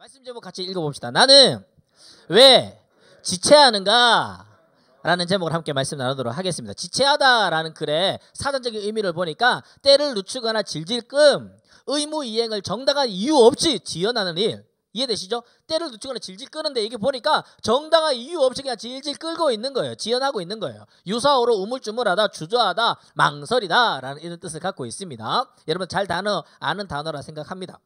말씀 제목 같이 읽어봅시다. 나는 왜 지체하는가? 라는 제목을 함께 말씀 나누도록 하겠습니다. 지체하다라는 글의 사전적인 의미를 보니까 때를 늦추거나 질질 끔 의무 이행을 정당한 이유 없이 지연하는 일. 이해되시죠? 때를 늦추거나 질질 끄는데 이게 보니까 정당한 이유 없이 그냥 질질 끌고 있는 거예요. 지연하고 있는 거예요. 유사어로 우물쭈물하다, 주저하다, 망설이다 라는 이런 뜻을 갖고 있습니다. 여러분 잘 아는 단어라 생각합니다.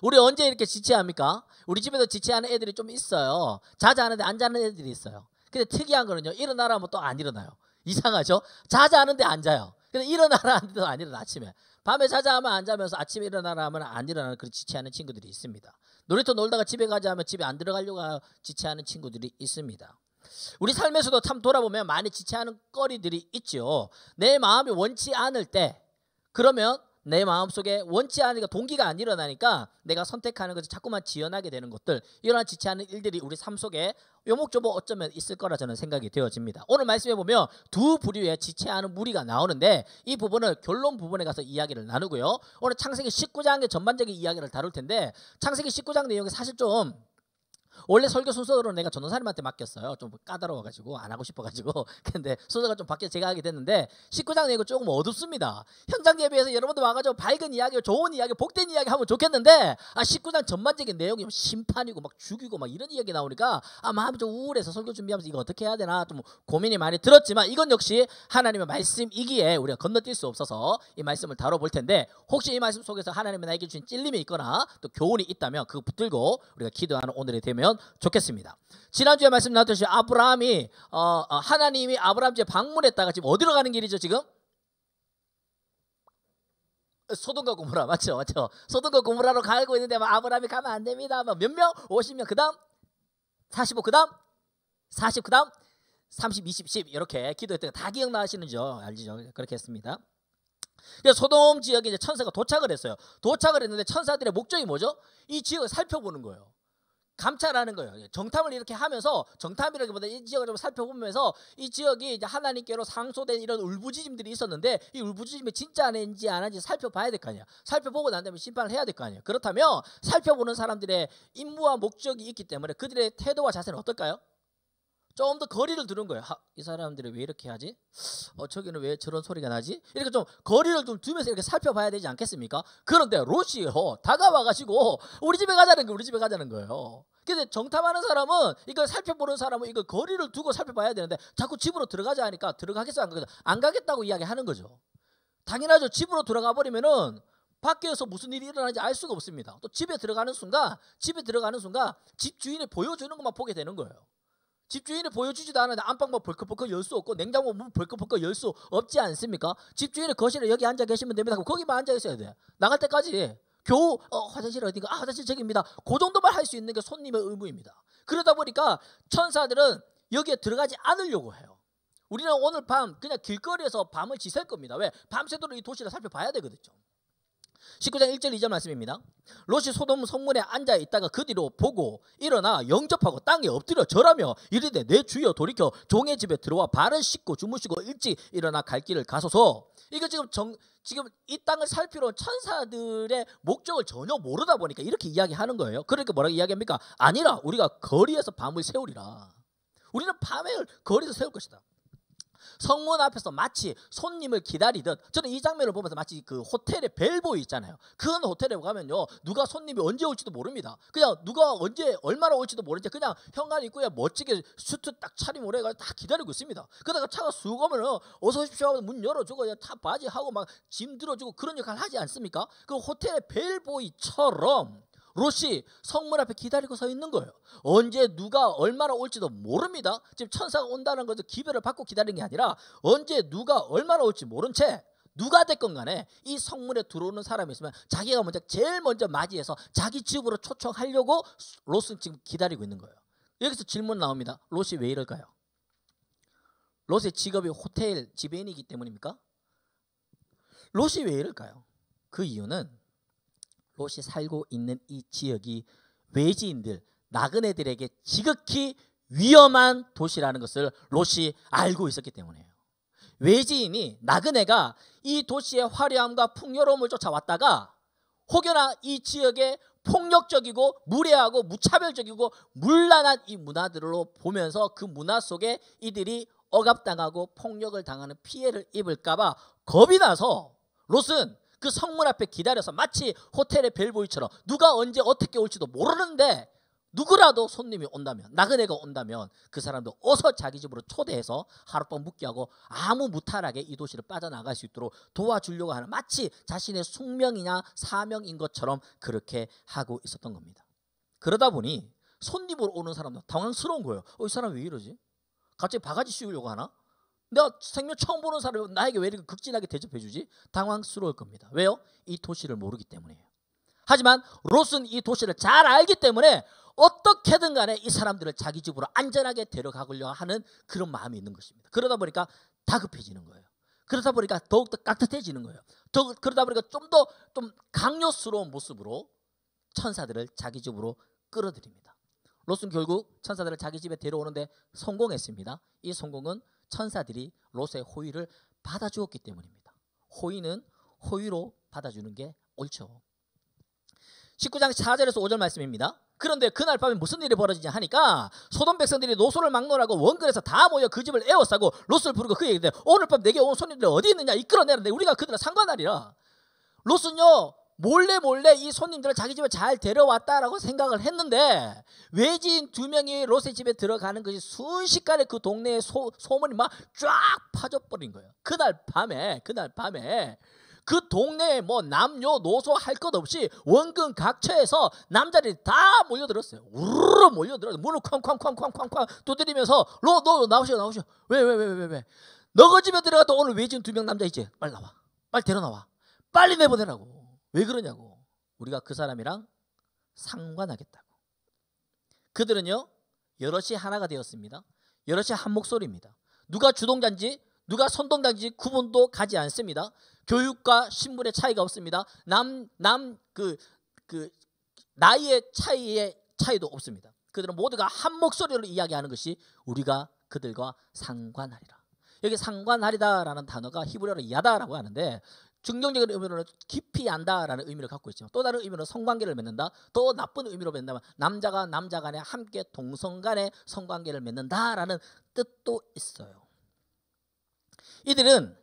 우리 언제 이렇게 지체합니까? 우리 집에도 지체하는 애들이 좀 있어요. 자자하는데 안 자는 애들이 있어요. 근데 특이한 거는요, 일어나라 하면 또 안 일어나요. 이상하죠? 자자하는데 안 자요. 근데 일어나라 하는데도 안 일어나. 아침에 밤에 자자하면 안 자면서 아침에 일어나라 하면 안 일어나는 그런 지체하는 친구들이 있습니다. 놀이터 놀다가 집에 가자 하면 집에 안 들어가려고 지체하는 친구들이 있습니다. 우리 삶에서도 참 돌아보면 많이 지체하는 거리들이 있죠. 내 마음이 원치 않을 때, 그러면 내 마음속에 원치 않으니까 동기가 안 일어나니까 내가 선택하는 것을 자꾸만 지연하게 되는 것들, 이러한 지체하는 일들이 우리 삶 속에 요목조목 어쩌면 있을 거라 저는 생각이 되어집니다. 오늘 말씀해 보면 두 부류의 지체하는 무리가 나오는데 이 부분을 결론 부분에 가서 이야기를 나누고요. 오늘 창세기 19장의 전반적인 이야기를 다룰 텐데 창세기 19장 내용이 사실 좀 원래 설교 순서로 내가 전도사님한테 맡겼어요. 좀 까다로워가지고 안 하고 싶어가지고. 근데 순서가 좀 바뀌어 제가 하게 됐는데 19장 내용은 조금 어둡습니다. 현장 예배에서 여러분들 와가지고 밝은 이야기, 좋은 이야기, 복된 이야기 하면 좋겠는데 19장 전반적인 내용이 심판이고 막 죽이고 막 이런 이야기 나오니까 마음이 좀 우울해서 설교 준비하면서 이거 어떻게 해야 되나 좀 고민이 많이 들었지만 이건 역시 하나님의 말씀이기에 우리가 건너뛸 수 없어서 이 말씀을 다뤄볼 텐데 혹시 이 말씀 속에서 하나님이 나에게 주신 찔림이 있거나 또 교훈이 있다면 그거 붙들고 우리가 기도하는 오늘이 되면 좋겠습니다. 지난주에 말씀 나눴듯이 아브라함이 하나님이 아브라함 집에 방문했다가 지금 어디로 가는 길이죠? 지금 소돔과 고모라 맞죠? 소돔과 고모라로 가고 있는데 아브라함이 가면 안 됩니다. 몇 명? 50명. 그다음 45. 그다음 40. 그다음 30, 20, 10 이렇게 기도했던 거 다 기억나시는죠? 알죠? 그렇게 했습니다. 그래서 소돔 지역에 이제 천사가 도착을 했어요. 도착을 했는데 천사들의 목적이 뭐죠? 이 지역을 살펴보는 거예요. 감찰하는 거예요. 정탐을 이렇게 하면서 정탐이라기보다 이 지역을 좀 살펴보면서 이 지역이 이제 하나님께로 상소된 이런 울부짖음들이 있었는데 이 울부짖음이 진짜 아닌지 안 하는지 살펴봐야 될 거 아니야. 살펴보고 난 다음에 심판을 해야 될 거 아니에요. 그렇다면 살펴보는 사람들의 임무와 목적이 있기 때문에 그들의 태도와 자세는 어떨까요? 좀 더 거리를 두는 거예요. 이 사람들이 왜 이렇게 하지? 저기는 왜 저런 소리가 나지? 이렇게 좀 거리를 좀 두면서 이렇게 살펴봐야 되지 않겠습니까? 그런데 롯이 다가와가지고 우리 집에 가자는 거예요. 근데 정탐하는 사람은 이걸 살펴보는 사람은 이걸 거리를 두고 살펴봐야 되는데 자꾸 집으로 들어가자 하니까 들어가겠어 안 가겠다고 이야기하는 거죠. 당연하죠. 집으로 들어가 버리면은 밖에서 무슨 일이 일어나는지 알 수가 없습니다. 또 집에 들어가는 순간 집 주인이 보여주는 것만 보게 되는 거예요. 집주인이 보여주지도 않았는데 안방만 벌컥벌컥 열 수 없고 냉장고 문 벌컥벌컥 열 수 없지 않습니까? 집주인이 거실에 여기 앉아 계시면 됩니다. 거기만 앉아 있어야 돼. 나갈 때까지 겨우 화장실 어딘가? 화장실 저기입니다. 그 정도만 할 수 있는 게 손님의 의무입니다. 그러다 보니까 천사들은 여기에 들어가지 않으려고 해요. 우리는 오늘 밤 그냥 길거리에서 밤을 지샐 겁니다. 왜? 밤새도록 이 도시를 살펴봐야 되거든요. 19장 1절 2절 말씀입니다. 롯이 소돔 성문에 앉아 있다가 그 뒤로 보고 일어나 영접하고 땅에 엎드려 절하며 이르되 내 주여 돌이켜 종의 집에 들어와 발을 씻고 주무시고 일찍 일어나 갈 길을 가소서. 이거 지금 이 땅을 살피러 온 천사들의 목적을 전혀 모르다 보니까 이렇게 이야기하는 거예요. 그러니까 뭐라고 이야기합니까? 아니라 우리가 거리에서 밤을 새우리라. 우리는 밤을 거리에서 세울 것이다. 성문 앞에서 마치 손님을 기다리듯 저는 이 장면을 보면서 마치 그 호텔의 벨보이 있잖아요. 큰 호텔에 가면요 누가 손님이 언제 올지도 모릅니다. 그냥 누가 언제 얼마나 올지도 모르는데 그냥 현관 입구에 멋지게 수트 딱 차림을 해가지고 다 기다리고 있습니다. 그러다가 차가 쑥 오면 어서 오십시오 하고 문 열어주고 타 바지하고 막 짐 들어주고 그런 역할을 하지 않습니까? 그 호텔의 벨보이처럼 롯이 성문 앞에 기다리고 서 있는 거예요. 언제 누가 얼마나 올지도 모릅니다. 지금 천사가 온다는 것도 기별을 받고 기다리는 게 아니라 언제 누가 얼마나 올지 모른 채 누가 됐건 간에 이 성문에 들어오는 사람이 있으면 자기가 제일 먼저 맞이해서 자기 집으로 초청하려고 롯은 지금 기다리고 있는 거예요. 여기서 질문 나옵니다. 롯이 왜 이럴까요? 롯의 직업이 호텔 지배인이기 때문입니까? 롯이 왜 이럴까요? 그 이유는 롯이 살고 있는 이 지역이 외지인들, 나그네들에게 지극히 위험한 도시라는 것을 롯이 알고 있었기 때문이에요. 외지인이, 나그네가 이 도시의 화려함과 풍요로움을 쫓아왔다가 혹여나 이 지역에 폭력적이고 무례하고 무차별적이고 문란한 이 문화들로 보면서 그 문화 속에 이들이 억압당하고 폭력을 당하는 피해를 입을까 봐 겁이 나서 롯은 그 성문 앞에 기다려서 마치 호텔의 벨보이처럼 누가 언제 어떻게 올지도 모르는데 누구라도 손님이 온다면, 나그네가 온다면 그 사람도 어서 자기 집으로 초대해서 하룻밤 묵게 하고 아무 무탈하게 이 도시를 빠져나갈 수 있도록 도와주려고 하는, 마치 자신의 숙명이냐 사명인 것처럼 그렇게 하고 있었던 겁니다. 그러다 보니 손님으로 오는 사람도 당황스러운 거예요. 이 사람 왜 이러지? 갑자기 바가지 씌우려고 하나? 내가 생명 처음 보는 사람이 나에게 왜 이렇게 극진하게 대접해 주지? 당황스러울 겁니다. 왜요? 이 도시를 모르기 때문이에요. 하지만 롯은 이 도시를 잘 알기 때문에 어떻게든 간에 이 사람들을 자기 집으로 안전하게 데려가려고 하는 그런 마음이 있는 것입니다. 그러다 보니까 다급해지는 거예요. 그러다 보니까 더욱더 깍듯해지는 거예요. 그러다 보니까 좀 강요스러운 모습으로 천사들을 자기 집으로 끌어들입니다. 롯은 결국 천사들을 자기 집에 데려오는데 성공했습니다. 이 성공은 천사들이 롯의 호의를 받아주었기 때문입니다. 호의는 호의로 받아주는 게 옳죠. 19장 4절에서 5절 말씀입니다. 그런데 그날 밤에 무슨 일이 벌어지냐 하니까 소돔 백성들이 노소를 막론하고 원근에서 다 모여 그 집을 에워싸고 롯을 부르고 그에게 이르되 오늘 밤 내게 온 손님들이 어디 있느냐 이끌어내는데 우리가 그들을 상관하리라. 롯은요 몰래 이 손님들을 자기 집에 잘 데려왔다라고 생각을 했는데 외지인 2명이 롯의 집에 들어가는 것이 순식간에 그 동네의 소문이 막 쫙 퍼져버린 거예요. 그날 밤에 그 동네에 뭐 남녀 노소 할 것 없이 원근 각처에서 남자들이 다 몰려들었어요. 우르르 몰려들어서 문을 쾅쾅 두드리면서 너 나오셔. 왜? 너가 집에 들어가도 오늘 외지인 2명 남자 있지? 빨리 나와. 빨리 데려나와. 빨리 내보내라고. 왜 그러냐고. 우리가 그 사람이랑 상관하겠다고. 그들은요 여럿이 하나가 되었습니다. 여럿이 한 목소리입니다. 누가 주동자인지 누가 선동자인지 구분도 가지 않습니다. 교육과 신분의 차이가 없습니다. 나이의 차이도 없습니다. 그들은 모두가 한 목소리로 이야기하는 것이 우리가 그들과 상관하리라. 여기 상관하리다라는 단어가 히브리어로 야다라고 하는데 중정적인 의미로는 깊이 안다라는 의미를 갖고 있지만 또 다른 의미로는 성관계를 맺는다. 더 나쁜 의미로 맺는다면 남자가 남자 간에 함께 동성 간에 성관계를 맺는다라는 뜻도 있어요. 이들은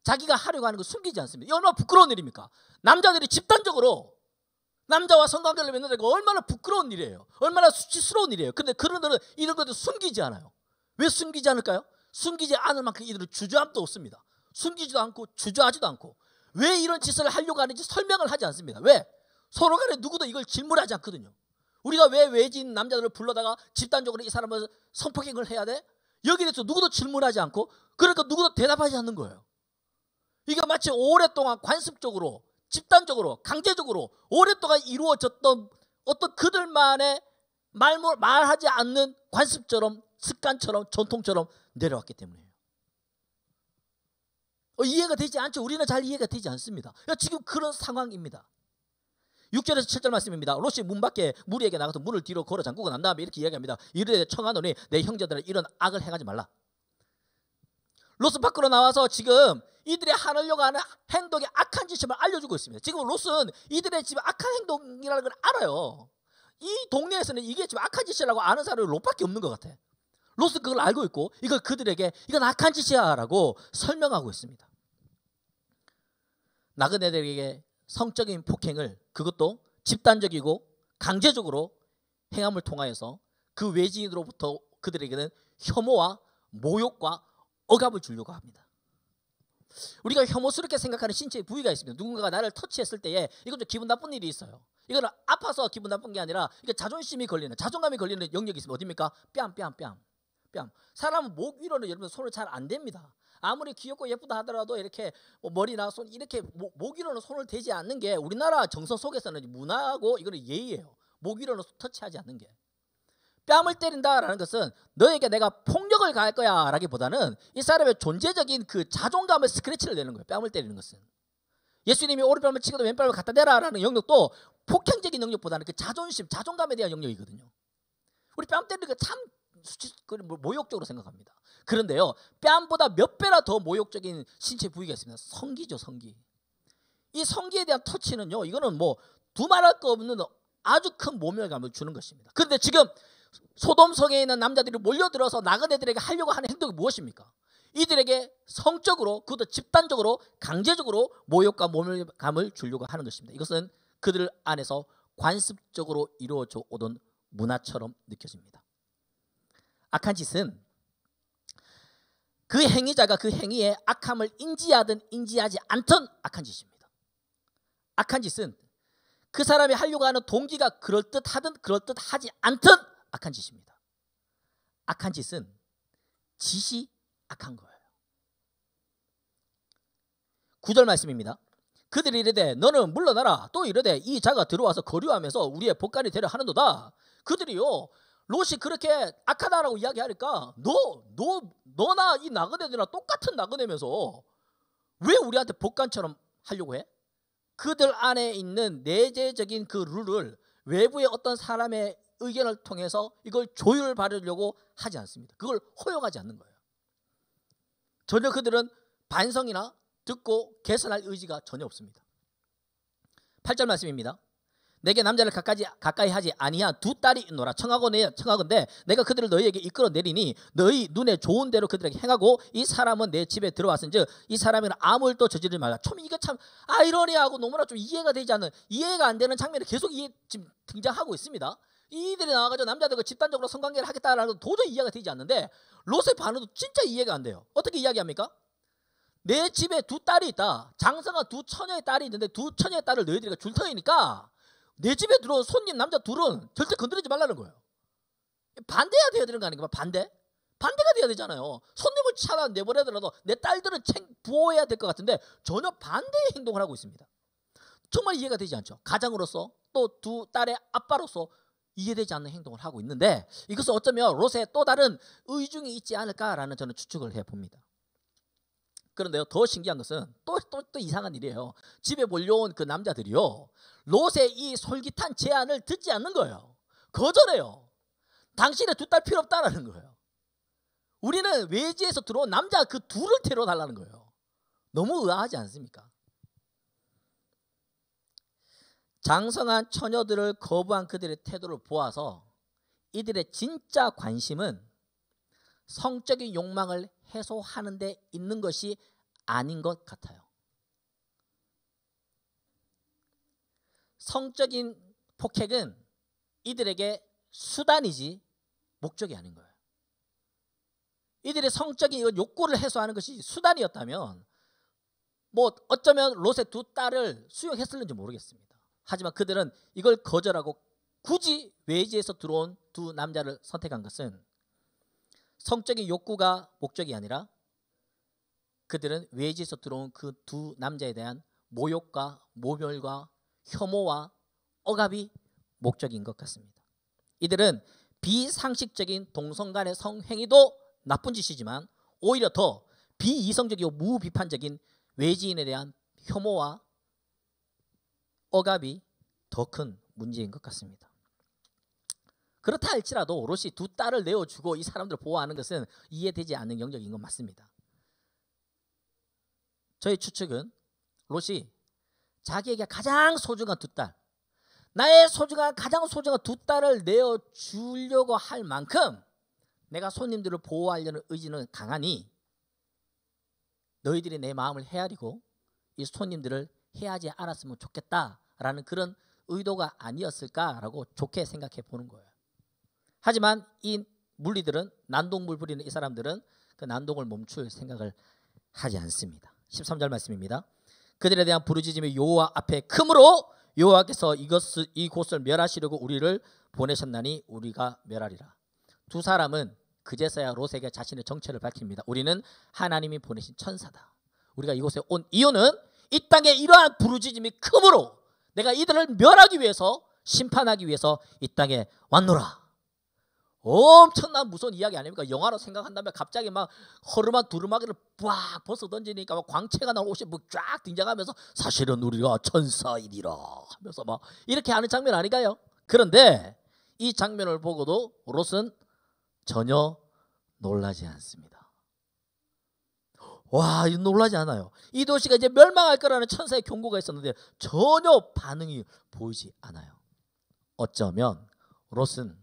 자기가 하려고 하는 걸 숨기지 않습니다. 이 얼마나 부끄러운 일입니까? 남자들이 집단적으로 남자와 성관계를 맺는 게 얼마나 부끄러운 일이에요. 얼마나 수치스러운 일이에요. 그런데 그들은 이런 것도 숨기지 않아요. 왜 숨기지 않을까요? 숨기지 않을 만큼 이들은 주저함도 없습니다. 숨기지도 않고 주저하지도 않고 왜 이런 짓을 하려고 하는지 설명을 하지 않습니다. 왜? 서로 간에 누구도 이걸 질문하지 않거든요. 우리가 왜 외지인 남자들을 불러다가 집단적으로 이 사람을 성폭행을 해야 돼? 여기에 대해서 누구도 질문하지 않고 그러니까 누구도 대답하지 않는 거예요. 이게 마치 오랫동안 관습적으로 집단적으로 강제적으로 오랫동안 이루어졌던 어떤 그들만의 말하지 않는 관습처럼 습관처럼 전통처럼 내려왔기 때문이에요. 이해가 되지 않죠. 우리는 잘 이해가 되지 않습니다. 지금 그런 상황입니다. 6절에서 7절 말씀입니다. 롯이 문 밖에 무리에게 나가서 문을 뒤로 걸어 잠그고 난 다음에 이렇게 이야기합니다. 이르되 청하노니 내 형제들은 이런 악을 행하지 말라. 롯은 밖으로 나와서 지금 이들이 하려고 하는 행동이 악한 짓임을 알려주고 있습니다. 지금 롯은 이들의 지금 악한 행동이라는 걸 알아요. 이 동네에서는 이게 지금 악한 짓이라고 아는 사람이 롯밖에 없는 것 같아. 롯은 그걸 알고 있고 이걸 그들에게 이건 악한 짓이야 라고 설명하고 있습니다. 나그네들에게 성적인 폭행을 그것도 집단적이고 강제적으로 행함을 통하여서 그 외지인으로부터 그들에게는 혐오와 모욕과 억압을 주려고 합니다. 우리가 혐오스럽게 생각하는 신체의 부위가 있습니다. 누군가가 나를 터치했을 때에 이건 좀 기분 나쁜 일이 있어요. 이거는 아파서 기분 나쁜 게 아니라 이게 자존심이 걸리는 자존감이 걸리는 영역이 있습니다. 어디입니까? 뺨. 사람은 목 위로는 여러분 손을 잘 안 댑니다. 아무리 귀엽고 예쁘다 하더라도 이렇게 머리나 손 이렇게 목 위로는 손을 대지 않는 게 우리나라 정서 속에서는 문화고 이거는 예의예요. 목 위로는 터치하지 않는 게. 뺨을 때린다라는 것은 너에게 내가 폭력을 가할 거야 라기보다는 이 사람의 존재적인 그 자존감을 스크래치를 내는 거예요. 뺨을 때리는 것은. 예수님이 오른뺨을 치고도 왼뺨을 갖다 대라라는 영역도 폭행적인 영역보다는 그 자존심, 자존감에 대한 영역이거든요. 우리 뺨 때리는 거 참 모욕적으로 생각합니다. 그런데요, 뺨보다 몇 배나 더 모욕적인 신체 부위가 있습니다. 성기죠, 성기. 이 성기에 대한 터치는요, 이거는 뭐 두말할 거 없는 아주 큰 모멸감을 주는 것입니다. 그런데 지금 소돔 성에 있는 남자들이 몰려들어서 나그네들에게 하려고 하는 행동이 무엇입니까? 이들에게 성적으로, 그것도 집단적으로, 강제적으로 모욕과 모멸감을 주려고 하는 것입니다. 이것은 그들 안에서 관습적으로 이루어져 오던 문화처럼 느껴집니다. 악한 짓은 그 행위자가 그 행위에 악함을 인지하든 인지하지 않든 악한 짓입니다. 악한 짓은 그 사람이 하려고 하는 동기가 그럴듯하든 그럴듯하지 않든 악한 짓입니다. 악한 짓은 짓이 악한 거예요. 9절 말씀입니다. 그들이 이르되 너는 물러나라. 또 이르되 이 자가 들어와서 거류하면서 우리의 법관이 되려 하는도다. 그들이요, 롯이 그렇게 악하다라고 이야기하니까 너나 이 나그네들이나 똑같은 나그네면서 왜 우리한테 법관처럼 하려고 해? 그들 안에 있는 내재적인 그 룰을 외부의 어떤 사람의 의견을 통해서 이걸 조율받으려고 하지 않습니다. 그걸 허용하지 않는 거예요. 전혀 그들은 반성이나 듣고 개선할 의지가 전혀 없습니다. 8절 말씀입니다. 내게 남자를 가까이 하지 아니한 두 딸이 있노라. 청하건대 내가 그들을 너희에게 이끌어 내리니 너희 눈에 좋은 대로 그들에게 행하고 이 사람은 내 집에 들어왔은즉 이 사람에게는 아무 일도 저지르지 말라. 좀 이게 참 아이러니하고 너무나 좀 이해가 되지 않는, 이해가 안 되는 장면이 계속 지금 등장하고 있습니다. 이들이 나와가지고 남자들과 집단적으로 성관계를 하겠다라는 건 도저히 이해가 되지 않는데 롯의 반응도 진짜 이해가 안 돼요. 어떻게 이야기합니까? 내 집에 두 딸이 있다. 장성한 두 처녀의 딸이 있는데 두 처녀의 딸을 너희들이 줄 터이니까 내 집에 들어온 손님 남자 둘은 절대 건드리지 말라는 거예요. 반대해야 돼야 되는 거 아닌가? 반대가 돼야 되잖아요. 손님을 차다 내보내더라도 내 딸들은 보호해야 될 것 같은데 전혀 반대의 행동을 하고 있습니다. 정말 이해가 되지 않죠. 가장으로서 또 두 딸의 아빠로서 이해되지 않는 행동을 하고 있는데 이것은 어쩌면 롯의 또 다른 의중이 있지 않을까라는 저는 추측을 해봅니다. 그런데요, 더 신기한 것은 또 이상한 일이에요. 집에 몰려온 그 남자들이요, 롯의 이 솔깃한 제안을 듣지 않는 거예요. 거절해요. 당신의 두 딸 필요 없다라는 거예요. 우리는 외지에서 들어온 남자 그 둘을 데려달라는 거예요. 너무 의아하지 않습니까? 장성한 처녀들을 거부한 그들의 태도를 보아서 이들의 진짜 관심은 성적인 욕망을 해소하는 데 있는 것이 아닌 것 같아요. 성적인 폭행은 이들에게 수단이지 목적이 아닌 거예요. 이들의 성적인 욕구를 해소하는 것이 수단이었다면 뭐 어쩌면 롯의 두 딸을 수용했을는지 모르겠습니다. 하지만 그들은 이걸 거절하고 굳이 외지에서 들어온 두 남자를 선택한 것은 성적인 욕구가 목적이 아니라 그들은 외지에서 들어온 그 두 남자에 대한 모욕과 모멸과 혐오와 억압이 목적인 것 같습니다. 이들은 비상식적인 동성 간의 성행위도 나쁜 짓이지만 오히려 더 비이성적이고 무비판적인 외지인에 대한 혐오와 억압이 더 큰 문제인 것 같습니다. 그렇다 할지라도 롯이 두 딸을 내어주고 이 사람들을 보호하는 것은 이해되지 않는 영역인 건 맞습니다. 저의 추측은 롯이 자기에게 가장 소중한 두 딸, 나의 가장 소중한 두 딸을 내어주려고 할 만큼 내가 손님들을 보호하려는 의지는 강하니 너희들이 내 마음을 헤아리고 이 손님들을 해하지 않았으면 좋겠다라는 그런 의도가 아니었을까라고 좋게 생각해 보는 거예요. 하지만 이 물리들은, 난동물 부리는 이 사람들은 그 난동을 멈출 생각을 하지 않습니다. 13절 말씀입니다. 그들에 대한 부르짖음이 여호와 앞에 크므로 여호와께서 이곳을 멸하시려고 우리를 보내셨나니 우리가 멸하리라. 두 사람은 그제서야 롯에게 자신의 정체를 밝힙니다. 우리는 하나님이 보내신 천사다. 우리가 이곳에 온 이유는 이 땅에 이러한 부르짖음이 크므로 내가 이들을 멸하기 위해서, 심판하기 위해서 이 땅에 왔노라. 엄청난 무서운 이야기 아닙니까? 영화로 생각한다면 갑자기 막 허름한 두루마기를 빡 벗어 던지니까 막 광채가 나오고 옷이 쫙 등장하면서 사실은 우리가 천사이니라 하면서 막 이렇게 하는 장면 아닌가요? 그런데 이 장면을 보고도 롯은 전혀 놀라지 않습니다. 와, 놀라지 않아요. 이 도시가 이제 멸망할 거라는 천사의 경고가 있었는데 전혀 반응이 보이지 않아요. 어쩌면 롯은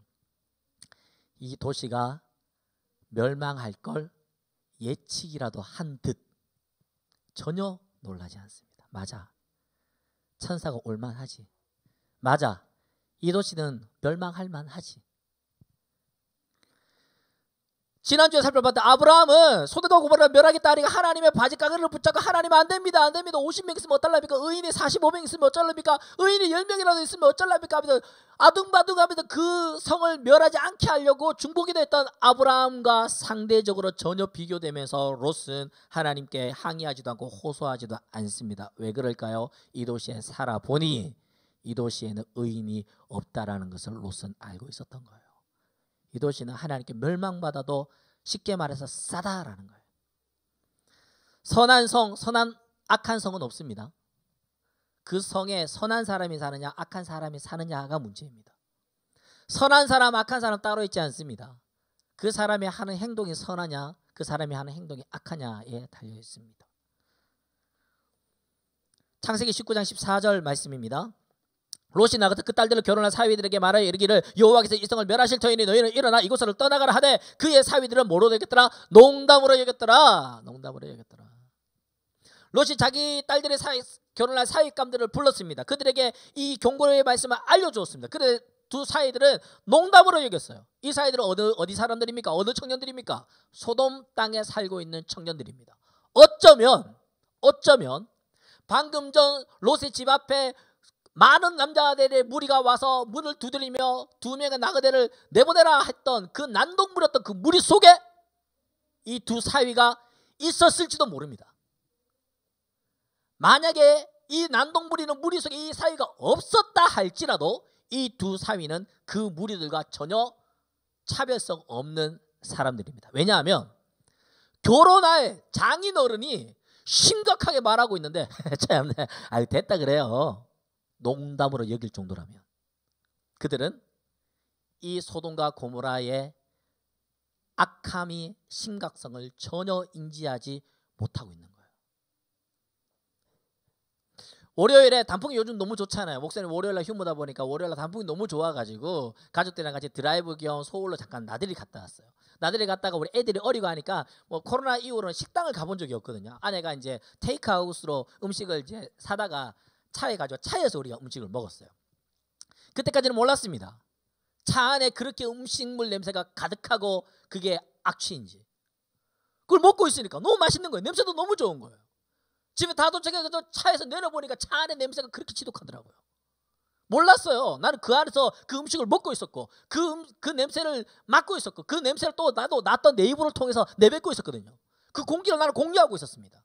이 도시가 멸망할 걸 예측이라도 한 듯 전혀 놀라지 않습니다. 맞아, 천사가 올만하지. 맞아, 이 도시는 멸망할 만하지. 지난주에 살펴봤던 아브라함은 소돔과 고모라를 멸하겠다 하니까 하나님의 바지가게를 붙잡고 하나님 안 됩니다, 안 됩니다. 50명 있으면 어떨랍니까? 의인이 45명 있으면 어쩔랍니까? 의인이 10명이라도 있으면 어쩔랍니까? 하면서 아둥바둥하면서 그 성을 멸하지 않게 하려고 중보기도 했던 아브라함과 상대적으로 전혀 비교되면서 롯은 하나님께 항의하지도 않고 호소하지도 않습니다. 왜 그럴까요? 이 도시에 살아보니 이 도시에는 의인이 없다라는 것을 롯은 알고 있었던 거예요. 이 도시는 하나님께 멸망받아도 쉽게 말해서 싸다라는 거예요. 선한 성, 악한 성은 없습니다. 그 성에 선한 사람이 사느냐 악한 사람이 사느냐가 문제입니다. 선한 사람, 악한 사람 따로 있지 않습니다. 그 사람이 하는 행동이 선하냐 그 사람이 하는 행동이 악하냐에 달려 있습니다. 창세기 19장 14절 말씀입니다. 롯이 나가서 그 딸들을 결혼한 사위들에게 말하여 이르기를 여호와께서 이 성을 멸하실 터이니 너희는 일어나 이곳을 떠나가라 하되 그의 사위들은 뭐로 여겼더라? 농담으로 여겼더라. 농담으로 여겼더라. 롯이 자기 딸들의 결혼한 사위감들을 불렀습니다. 그들에게 이 경고의 말씀을 알려주었습니다. 그런데 두 사위들은 농담으로 여겼어요. 이 사위들은 어디 사람들입니까? 어느 청년들입니까? 소돔 땅에 살고 있는 청년들입니다. 어쩌면 방금 전 롯의 집 앞에 많은 남자들의 무리가 와서 문을 두드리며 두 명의 나그네를 내보내라 했던 그 난동부렸던 그 무리 속에 이 두 사위가 있었을지도 모릅니다. 만약에 이 난동부리는 무리 속에 이 사위가 없었다 할지라도 이 두 사위는 그 무리들과 전혀 차별성 없는 사람들입니다. 왜냐하면 결혼할 장인어른이 심각하게 말하고 있는데 참 됐다 그래요. 농담으로 여길 정도라면 그들은 이 소돔과 고모라의 악함이 심각성을 전혀 인지하지 못하고 있는 거예요. 월요일에 단풍이 요즘 너무 좋잖아요. 목사님 월요일날 휴무다 보니까 월요일날 단풍이 너무 좋아가지고 가족들이랑 같이 드라이브 겸 서울로 잠깐 나들이 갔다 왔어요. 나들이 갔다가 우리 애들이 어리고 하니까 뭐 코로나 이후로는 식당을 가본 적이 없거든요. 아내가 이제 테이크아웃으로 음식을 이제 사다가 차에 가지고 차에서 우리가 음식을 먹었어요. 그때까지는 몰랐습니다. 차 안에 그렇게 음식물 냄새가 가득하고 그게 악취인지. 그걸 먹고 있으니까 너무 맛있는 거예요. 냄새도 너무 좋은 거예요. 집에 다 도착해서 차에서 내려보니까 차 안에 냄새가 그렇게 지독하더라고요. 몰랐어요. 나는 그 안에서 그 음식을 먹고 있었고 그 냄새를 맡고 있었고 그 냄새를 또 나도 났던 내 입으로 통해서 내뱉고 있었거든요. 그 공기를 나는 공유하고 있었습니다.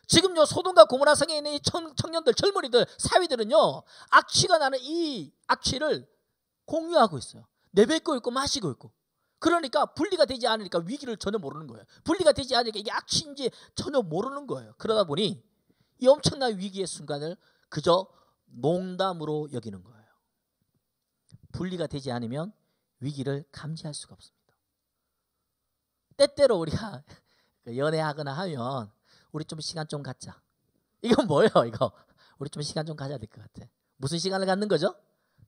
지금요 소돔과 고모라 성에 있는 이 청년들 젊은이들 사위들은요 악취가 나는 이 악취를 공유하고 있어요. 내뱉고 있고 마시고 있고. 그러니까 분리가 되지 않으니까 위기를 전혀 모르는 거예요. 분리가 되지 않으니까 이게 악취인지 전혀 모르는 거예요. 그러다 보니 이 엄청난 위기의 순간을 그저 농담으로 여기는 거예요. 분리가 되지 않으면 위기를 감지할 수가 없습니다. 때때로 우리가 연애하거나 하면 우리 좀 시간 좀 갖자. 이건 뭐예요? 이거 우리 좀 시간 좀 가져야 될 것 같아. 무슨 시간을 갖는 거죠?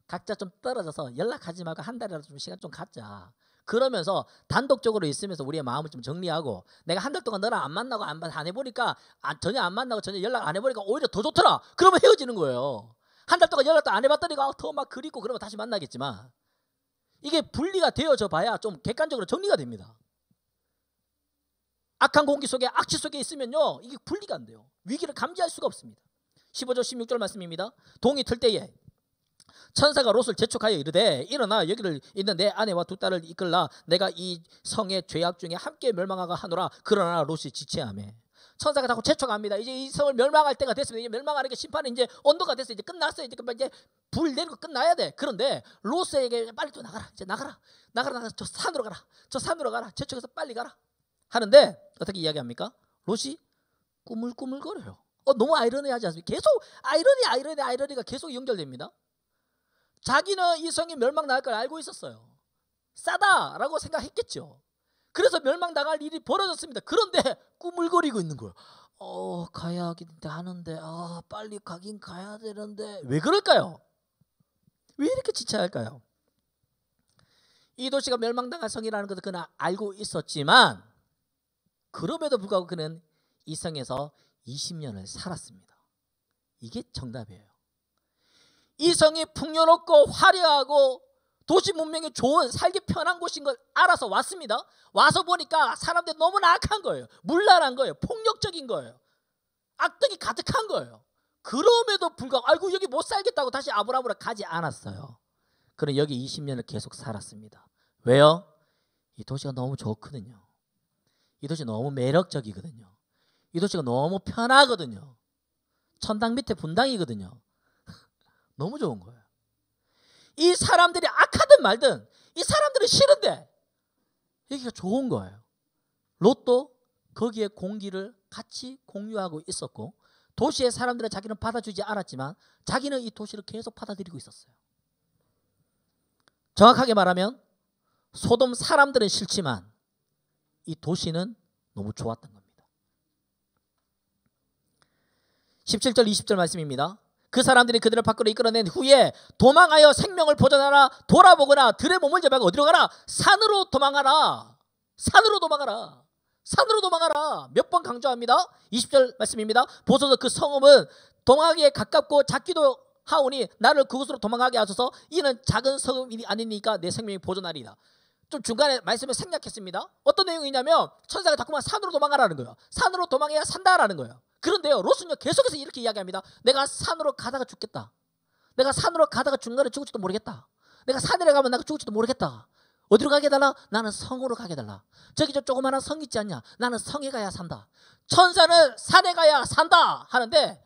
각자 좀 떨어져서 연락하지 말고 한 달이라도 좀 시간 좀 갖자. 그러면서 단독적으로 있으면서 우리의 마음을 좀 정리하고 내가 한 달 동안 너랑 안 만나고 안 해보니까 전혀 안 만나고 전혀 연락 안 해보니까 오히려 더 좋더라. 그러면 헤어지는 거예요. 한 달 동안 연락도 안 해봤더니 더 막 그립고 그러면 다시 만나겠지만 이게 분리가 되어져 봐야 좀 객관적으로 정리가 됩니다. 악한 공기 속에 악취 속에 있으면요 이게 분리가 안 돼요. 위기를 감지할 수가 없습니다. 15절 16절 말씀입니다. 동이 틀 때에 천사가 롯을 재촉하여 이르되 일어나 여기를 있는 내 아내와 두 딸을 이끌라 내가 이 성의 죄악 중에 함께 멸망하가 하노라. 그러나 롯이 지체하매 천사가 자꾸 재촉합니다. 이제 이 성을 멸망할 때가 됐습니다. 이제 멸망하는 게 심판이 이제 언도가 됐어요. 이제 끝났어요. 이제 불 내리고 끝나야 돼. 그런데 롯에게 빨리 또 나가라. 이제 나가라. 저 산으로 가라. 저 산으로 가라. 재촉해서 빨리 가라. 하는데 어떻게 이야기합니까? 롯이 꾸물꾸물거려요. 너무 아이러니하지 않습니까? 계속 아이러니가 계속 연결됩니다. 자기는 이 성이 멸망당할 걸 알고 있었어요. 싸다라고 생각했겠죠. 그래서 멸망당할 일이 벌어졌습니다. 그런데 꾸물거리고 있는 거예요. 가야 하는데 빨리 가긴 가야 되는데 왜 그럴까요? 왜 이렇게 지체할까요? 이 도시가 멸망당할 성이라는 것을 그는 알고 있었지만 그럼에도 불구하고 그는 이 성에서 20년을 살았습니다. 이게 정답이에요. 이 성이 풍요롭고 화려하고 도시 문명이 좋은 살기 편한 곳인 걸 알아서 왔습니다. 와서 보니까 사람들이 너무나 악한 거예요. 문란한 거예요. 폭력적인 거예요. 악덕이 가득한 거예요. 그럼에도 불구하고 아이고 여기 못 살겠다고 다시 아브라함으로 가지 않았어요. 그는 여기 20년을 계속 살았습니다. 왜요? 이 도시가 너무 좋거든요. 이 도시 너무 매력적이거든요. 이 도시가 너무 편하거든요. 천당 밑에 분당이거든요. 너무 좋은 거예요. 이 사람들이 악하든 말든 이 사람들은 싫은데 여기가 좋은 거예요. 롯도 거기에 공기를 같이 공유하고 있었고 도시의 사람들은 자기는 받아주지 않았지만 자기는 이 도시를 계속 받아들이고 있었어요. 정확하게 말하면 소돔 사람들은 싫지만 이 도시는 너무 좋았던 겁니다. 17절 20절 말씀입니다. 그 사람들이 그들을 밖으로 이끌어낸 후에 도망하여 생명을 보존하라. 돌아보거나 들의 몸을 제하고 어디로 가라? 산으로 도망하라. 산으로 도망하라. 산으로 도망하라. 몇 번 강조합니다. 20절 말씀입니다. 보소서 그 성읍은 도망하기에 가깝고 작기도 하오니 나를 그곳으로 도망하게 하소서. 이는 작은 성읍이 아니니까 내 생명이 보존하리라. 좀 중간에 말씀을 생략했습니다. 어떤 내용이냐면 천사가 자꾸만 산으로 도망가라는 거예요. 산으로 도망해야 산다라는 거예요. 그런데요, 롯은요 계속해서 이렇게 이야기합니다. 내가 산으로 가다가 죽겠다. 내가 산으로 가다가 중간에 죽을지도 모르겠다. 내가 산에 가면 내가 죽을지도 모르겠다. 어디로 가게 해달라? 나는 성으로 가게 해달라. 저기 저 조그마한 성 있지 않냐? 나는 성에 가야 산다. 천사는 산에 가야 산다 하는데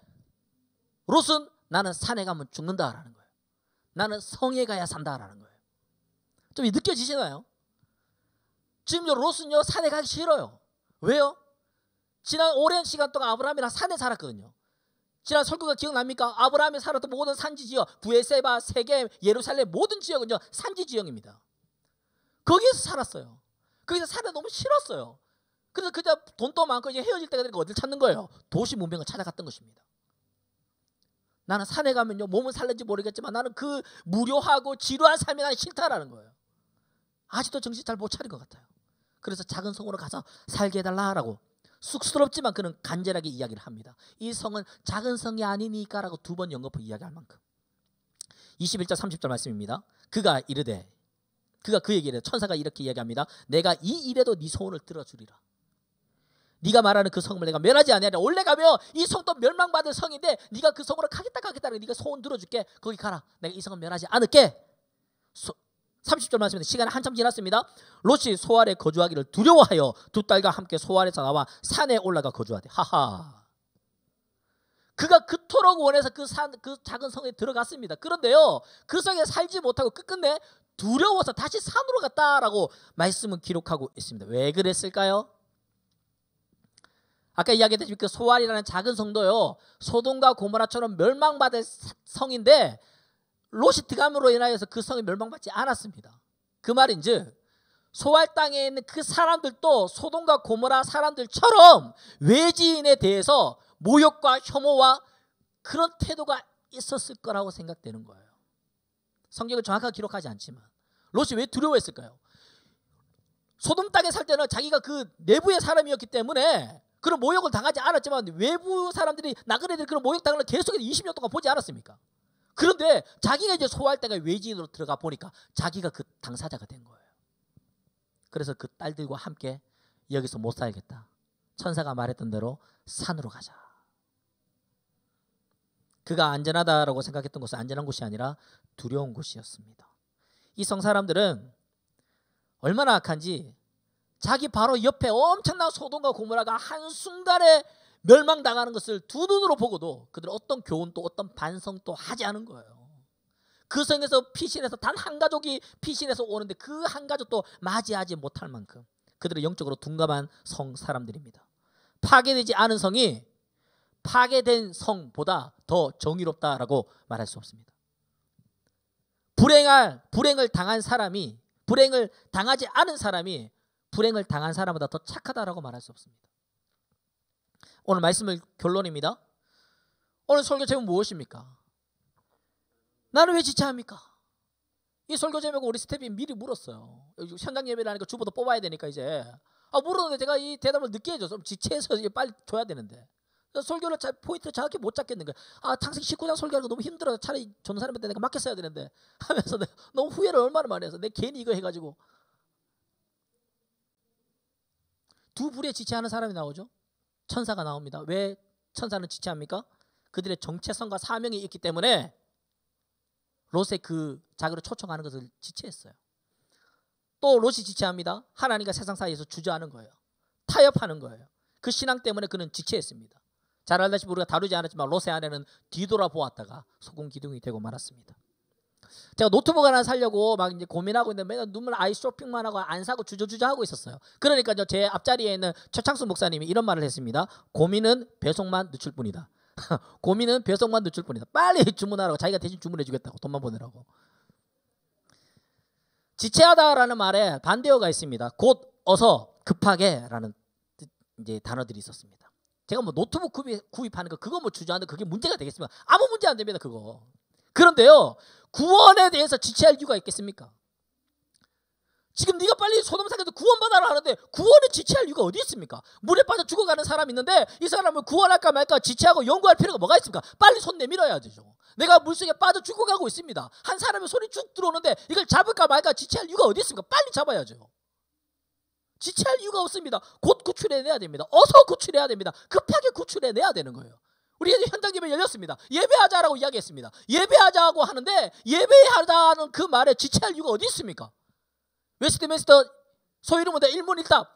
롯은 나는 산에 가면 죽는다라는 거예요. 나는 성에 가야 산다라는 거예요. 좀 느껴지시나요? 지금 롯은요 산에 가기 싫어요. 왜요? 지난 오랜 시간 동안 아브라함이랑 산에 살았거든요. 지난 설교가 기억납니까? 아브라함이 살았던 모든 산지 지역, 브에세바, 세겜, 예루살렘 모든 지역은요 산지 지역입니다. 거기에서 살았어요. 거기서 살아 너무 싫었어요. 그래서 그냥 돈도 많고 이제 헤어질 때가 되니까 어딜 찾는 거예요? 도시 문명을 찾아갔던 것입니다. 나는 산에 가면요 몸은 살는지 모르겠지만 나는 그 무료하고 지루한 삶이 나는 싫다라는 거예요. 아직도 정신 잘 못 차린 것 같아요. 그래서 작은 성으로 가서 살게 해달라라고 쑥스럽지만 그는 간절하게 이야기를 합니다. 이 성은 작은 성이 아니니까라고 두 번 연거푸 이야기할 만큼. 21절 30절 말씀입니다. 그가 이르되 그가 그에게 이르되 천사가 이렇게 이야기합니다. 내가 이 일에도 네 소원을 들어주리라. 네가 말하는 그 성을 내가 멸하지 아니하리라. 원래 가면 이 성도 멸망받을 성인데 네가 그 성으로 가겠다는 네가 소원 들어줄게. 거기 가라. 내가 이 성을 멸하지 않을게. 30절 말씀인데 시간이 한참 지났습니다. 롯이 소알에 거주하기를 두려워하여 두 딸과 함께 소알에서 나와 산에 올라가 거주하되 하하. 그가 그토록 원해서 그 작은 성에 들어갔습니다. 그런데요 그 성에 살지 못하고 끝끝내 두려워서 다시 산으로 갔다라고 말씀은 기록하고 있습니다. 왜 그랬을까요? 아까 이야기했듯이 그 소알이라는 작은 성도요 소돔과 고모라처럼 멸망받을 성인데 롯이 들어감으로 인하여서 그 성이 멸망받지 않았습니다. 그 말인즉 소알 땅에 있는 그 사람들도 소돔과 고모라 사람들처럼 외지인에 대해서 모욕과 혐오와 그런 태도가 있었을 거라고 생각되는 거예요. 성경을 정확하게 기록하지 않지만 롯이 왜 두려워했을까요? 소돔 땅에 살 때는 자기가 그 내부의 사람이었기 때문에 그런 모욕을 당하지 않았지만 외부 사람들이 나그네들이 그런 모욕당을 계속해서 20년 동안 보지 않았습니까? 그런데 자기가 이제 소할 때가 외지인으로 들어가 보니까 자기가 그 당사자가 된 거예요. 그래서 그 딸들과 함께 여기서 못 살겠다. 천사가 말했던 대로 산으로 가자. 그가 안전하다라고 생각했던 곳은 안전한 곳이 아니라 두려운 곳이었습니다. 이 성 사람들은 얼마나 악한지 자기 바로 옆에 엄청난 소돔과 고모라가 한순간에 멸망당하는 것을 두 눈으로 보고도 그들은 어떤 교훈도 어떤 반성도 하지 않은 거예요. 그 성에서 피신해서 단 한 가족이 피신해서 오는데 그 한 가족도 맞이하지 못할 만큼 그들은 영적으로 둔감한 성 사람들입니다. 파괴되지 않은 성이 파괴된 성보다 더 정의롭다라고 말할 수 없습니다. 불행을 당한 사람이 불행을 당하지 않은 사람이 불행을 당한 사람보다 더 착하다라고 말할 수 없습니다. 오늘 말씀의 결론입니다. 오늘 설교 제목 무엇입니까? 나는 왜 지체합니까? 이 설교 제목 우리 스텝이 미리 물었어요. 현장 예배를 하니까 주보도 뽑아야 되니까 이제 물었는데 제가 이 대답을 늦게 해줘서 지체해서 빨리 줘야 되는데 설교를 포인트 정확히 못 잡겠는 거야. 창세기 19장 설교하는 거 너무 힘들어. 차라리 전사님한테 내가 맡겼어야 되는데 하면서 너무 후회를 얼마나 많이 해서 내가 괜히 이거 해가지고 두 불에 지체하는 사람이 나오죠. 천사가 나옵니다. 왜 천사는 지체합니까? 그들의 정체성과 사명이 있기 때문에 롯의 그 자기를 초청하는 것을 지체했어요. 또 롯이 지체합니다. 하나님과 세상 사이에서 주저하는 거예요. 타협하는 거예요. 그 신앙 때문에 그는 지체했습니다. 잘 알다시피 우리가 다루지 않았지만 롯의 아내는 뒤돌아보았다가 소금 기둥이 되고 말았습니다. 제가 노트북 하나 사려고 막 이제 고민하고 있는데 맨날 눈물 아이 쇼핑만 하고 안 사고 주저주저 하고 있었어요. 그러니까 제 앞자리에 있는 최창수 목사님이 이런 말을 했습니다. 고민은 배송만 늦출 뿐이다. 고민은 배송만 늦출 뿐이다. 빨리 주문하라고. 자기가 대신 주문해 주겠다고. 돈만 보내라고. 지체하다라는 말에 반대어가 있습니다. 곧, 어서, 급하게라는 이제 단어들이 있었습니다. 제가 뭐 노트북 구입하는 거 그거 뭐 주저하는데 그게 문제가 되겠습니까? 아무 문제 안 됩니다. 그거. 그런데요, 구원에 대해서 지체할 이유가 있겠습니까? 지금 네가 빨리 소돔사에서 구원받아라 하는데 구원에 지체할 이유가 어디 있습니까? 물에 빠져 죽어가는 사람이 있는데 이 사람을 구원할까 말까 지체하고 연구할 필요가 뭐가 있습니까? 빨리 손 내밀어야 되죠. 내가 물속에 빠져 죽어가고 있습니다. 한 사람의 손이 쭉 들어오는데 이걸 잡을까 말까 지체할 이유가 어디 있습니까? 빨리 잡아야죠. 지체할 이유가 없습니다. 곧 구출해내야 됩니다. 어서 구출해야 됩니다. 급하게 구출해내야 되는 거예요. 우리 현장 예배 열렸습니다. 예배하자라고 이야기했습니다. 예배하자고 하는데 예배하자는 그 말에 지체할 이유가 어디 있습니까? 웨스트민스터 소위 이름은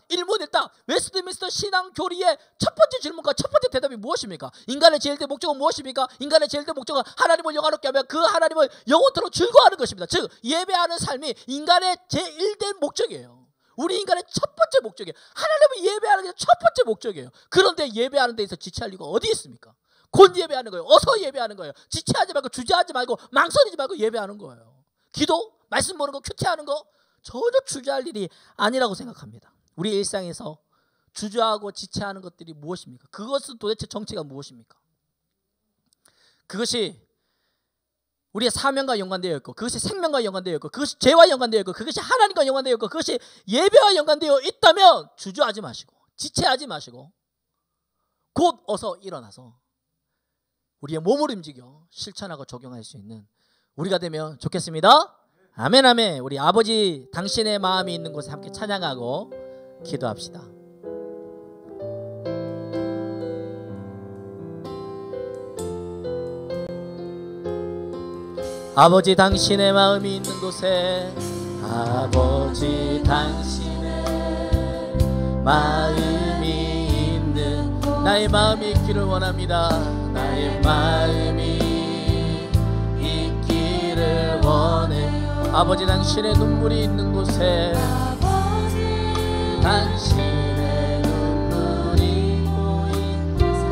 일문일답 웨스트민스터 신앙 교리의 첫 번째 질문과 첫 번째 대답이 무엇입니까? 인간의 제일된 목적은 무엇입니까? 인간의 제일된 목적은 하나님을 영화롭게 하며 그 하나님을 영원토록 즐거워하는 것입니다. 즉 예배하는 삶이 인간의 제일된 목적이에요. 우리 인간의 첫 번째 목적이에요. 하나님을 예배하는 게 첫 번째 목적이에요. 그런데 예배하는 데에서 지체할 이유가 어디 있습니까? 곧 예배하는 거예요. 어서 예배하는 거예요. 지체하지 말고 주저하지 말고 망설이지 말고 예배하는 거예요. 기도, 말씀 보는 거, 큐티하는 거 전혀 주저할 일이 아니라고 생각합니다. 우리 일상에서 주저하고 지체하는 것들이 무엇입니까? 그것은 도대체 정체가 무엇입니까? 그것이 우리의 사명과 연관되어 있고 그것이 생명과 연관되어 있고 그것이 죄와 연관되어 있고 그것이 하나님과 연관되어 있고 그것이 예배와 연관되어 있다면 주저하지 마시고 지체하지 마시고 곧 어서 일어나서 우리의 몸을 움직여 실천하고 적용할 수 있는 우리가 되면 좋겠습니다. 아멘 아멘. 우리 아버지 당신의 마음이 있는 곳에 함께 찬양하고 기도합시다. 아버지 당신의 마음이 있는 곳에 아버지 당신의 마음이 있는 나의 마음이 있기를 원합니다. 나의 마음이 있기를 원해. 아버지 당신의 눈물이 있는 곳에 당신의 눈물이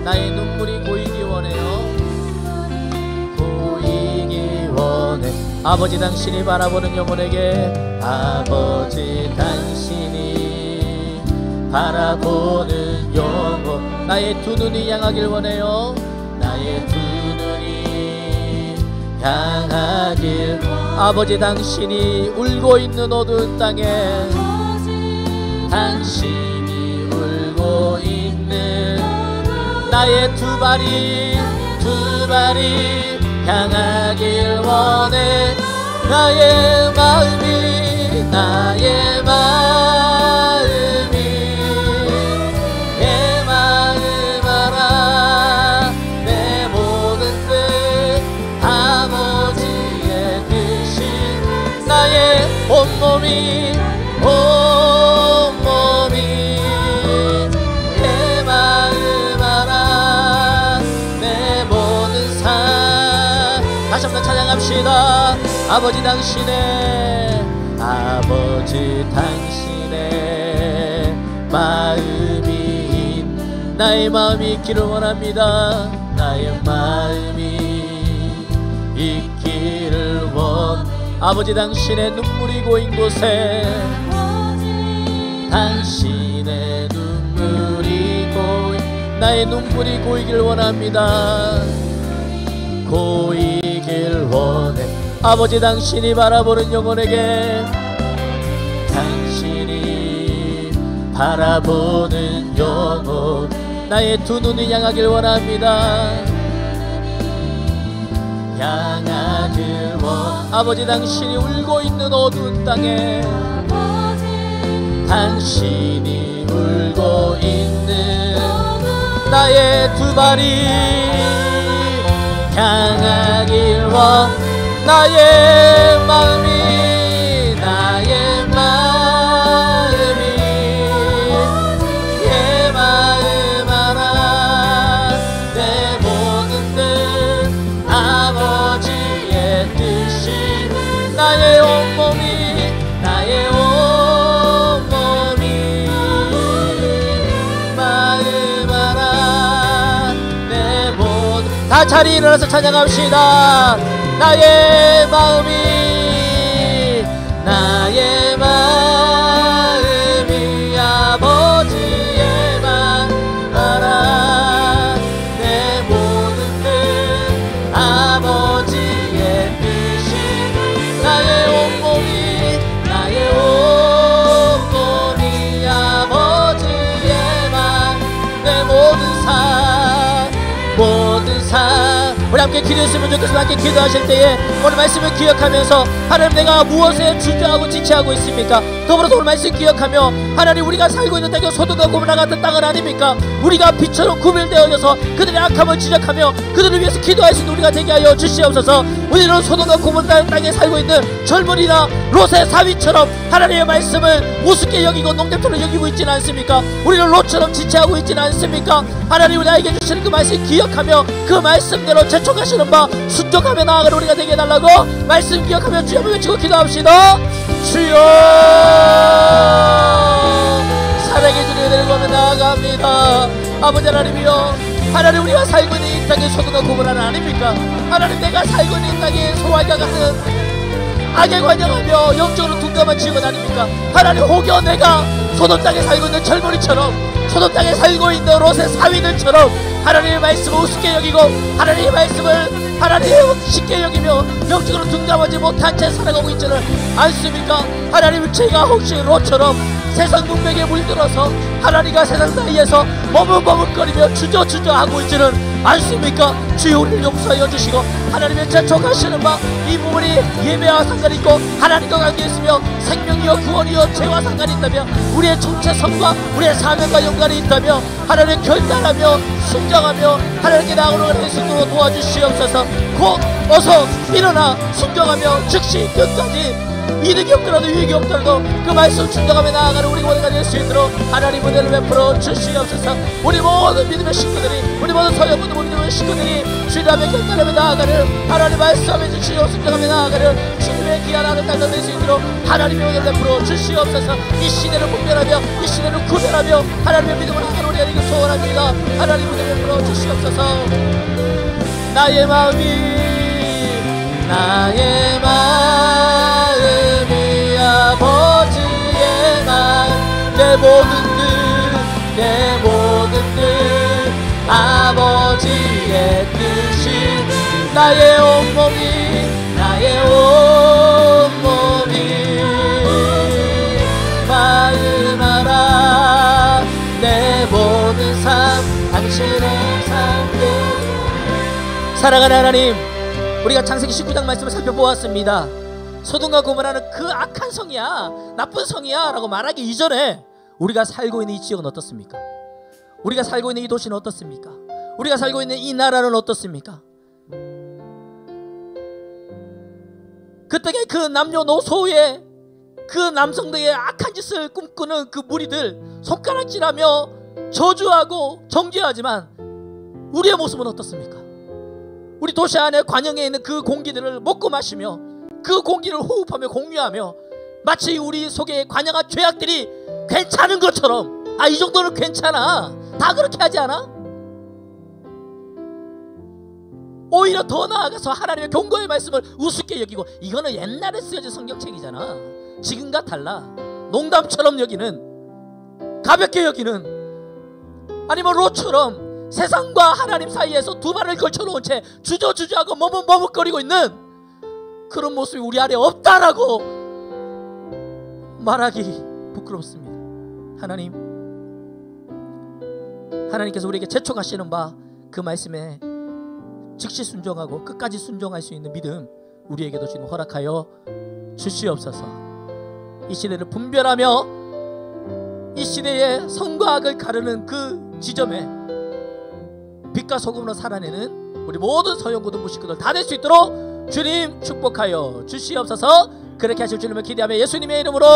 나의 눈물이 고이기 원해요. 고이기 원해. 아버지 당신이 바라보는 영혼에게 아버지 당신이 바라보는 영혼 나의 두 눈이 향하길 원해요. 나의 두 눈이 향하길. 아버지 당신이 울고 있는 어두운 땅에 당신이 울고 있는 나의 두 발이 향하길 원해. 나의 마음이 내 마음 알아. 내 모든 뜻 아버지의 뜻이 나의 온몸이 내 마음 알아. 내 모든 삶 다시 한번 찬양합시다. 아버지 당신의 마음이 나의 마음이 있기를 원합니다. 나의 마음이 있기를 원. 아버지 당신의 눈물이 고인 곳에 당신의 눈물이 고인 나의 눈물이 고이길 원합니다. 고이길 원해. 아버지 당신이 바라보는 영혼에게, 당신이 바라보는 영혼, 나의 두 눈이 향하길 원합니다. 향하길 아버지 당신이 울고 있는 어두운 땅에, 당신이 울고 있는 나의 두 발이 향하길 나의 마음이, 나의 마음이, 내 마음 알아. 내 모든 뜻 아버지의 뜻이, 나의 온몸이, 나의 온몸이 마음 알아. 내 모든, 다 자리에 일어나서 찬양합시다. 나의 마음이, 나의 마음이 아버지의 말 알아. 내 모든 뜻 아버지의 뜻이, 나의 온몸이, 나의 온몸이 아버지의 말. 내 모든 삶 우리 함께 기도했으면 좋겠습니다. 함께 기도하실 때에 오늘 말씀을 기억하면서, 하나님 내가 무엇에 주저하고 지체하고 있습니까? 더불어서 오늘 말씀 기억하며, 하나님 우리가 살고 있는 땅이 소돔과 고모라 같은 땅은 아닙니까? 우리가 빛처럼 구별되어져서 그들의 악함을 지적하며 그들을 위해서 기도할 수 있는 우리가 되게 하여 주시옵소서. 우리는 소돔과 고모라 땅에 살고 있는 젊은이나 롯의 사위처럼 하나님의 말씀을 우습게 여기고 농담처럼 여기고 있지는 않습니까? 우리는 롯처럼 지체하고 있지는 않습니까? 하나님 나에게 주시는 그 말씀 기억하며 그 말씀대로 재촉하시는 바 순종하며 나아가는 우리가 되게 해달라고 말씀 기억하며 주여 외치고 기도합시다. 주여, 사랑의 주님을 데리고 하며 나아갑니다. 아버지 하나님이여, 하나님 우리가 살고 있는 이 땅의 소돔과 고모라는 아닙니까? 하나님 내가 살고 있는 이 땅의 소알과 같은 악에 관영하며 영적으로 둔감한 지역은 아닙니까? 하나님 혹여 내가 소돔 땅에 살고 있는 젊은이처럼, 소돔 땅에 살고 있는 롯의 사위들처럼 하나님의 말씀을 우습게 여기고 하나님의 말씀을 하나님 쉽게 여기며 영적으로 둔감하지 못한 채 살아가고 있지는 않습니까? 하나님 제가 혹시 롯처럼 세상 문명에 물들어서 하나님과 세상 사이에서 머뭇머뭇거리며 주저하고 있지는 않습니까? 주여 우리를 용서하여 주시고 하나님의 재촉하시는 바 이 부분이 예배와 상관이 있고 하나님과 관계있으며 생명이여 구원이여 죄와 상관이 있다며 우리의 정체성과 우리의 사명과 연관이 있다며 하나님 결단하며 순종하며 하나님께 나아가는 수 있도록 도와주시옵소서. 곧 어서 일어나 순종하며 즉시 끝까지 이득이 없더라도 유익이 없더라도 그 말씀 순종하며 나아가는 우리 모두가 될 수 있도록 하나님 은혜를 베풀어 주시옵소서. 우리 모든 믿음의 식구들이, 우리 모든 서영분들 믿음의 식구들이 주님 앞에 결단하며 나아가는 하나님 말씀에 주시고 순종하며 나아가는 주님의 귀한 아들 딸들 될 수 있도록 하나님의 은혜를 베풀어 주시옵소서. 이 시대를 분별하며 이 시대를 구별하며 하나님의 믿음으로 하는 우리가 되길 소원합니다. 하나님 은혜를 베풀어 주시옵소서. 나의 마음이, 나의 마음이 아버지의 말, 내 모든 뜻 아버지의 뜻이, 나의 온몸이, 나의 온몸이 마음 알아. 내 모든 삶 당신의 삶. 사랑하는 하나님, 우리가 창세기 19장 말씀을 살펴보았습니다. 소돔과 고모라는 그 악한 성이야, 나쁜 성이야 라고 말하기 이전에 우리가 살고 있는 이 지역은 어떻습니까? 우리가 살고 있는 이 도시는 어떻습니까? 우리가 살고 있는 이 나라는 어떻습니까? 그 땅의 그 남녀노소의 그 남성들의 악한 짓을 꿈꾸는 그 무리들 손가락질하며 저주하고 정죄하지만 우리의 모습은 어떻습니까? 우리 도시 안에 관영에 있는 그 공기들을 먹고 마시며 그 공기를 호흡하며 공유하며 마치 우리 속에 관영한 죄악들이 괜찮은 것처럼, 아, 이 정도는 괜찮아, 다 그렇게 하지 않아? 오히려 더 나아가서 하나님의 경고의 말씀을 우습게 여기고, 이거는 옛날에 쓰여진 성경책이잖아, 지금과 달라, 농담처럼 여기는, 가볍게 여기는, 아니면 롯처럼 세상과 하나님 사이에서 두 발을 걸쳐놓은 채 주저하고 머뭇거리고 있는 그런 모습이 우리 안에 없다라고 말하기 부끄럽습니다. 하나님께서 우리에게 제촉하시는 바 그 말씀에 즉시 순종하고 끝까지 순종할 수 있는 믿음 우리에게도 지금 허락하여 주시옵소서. 이 시대를 분별하며 이 시대의 선과 악을 가르는 그 지점에 빛과 소금으로 살아내는 우리 모든 서영고등부 식구들 다 될 수 있도록 주님 축복하여 주시옵소서. 그렇게 하실 주님을 기대하며 예수님의 이름으로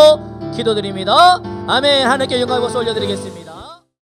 기도드립니다. 아멘. 하나님께 영광과 박수 올려드리겠습니다.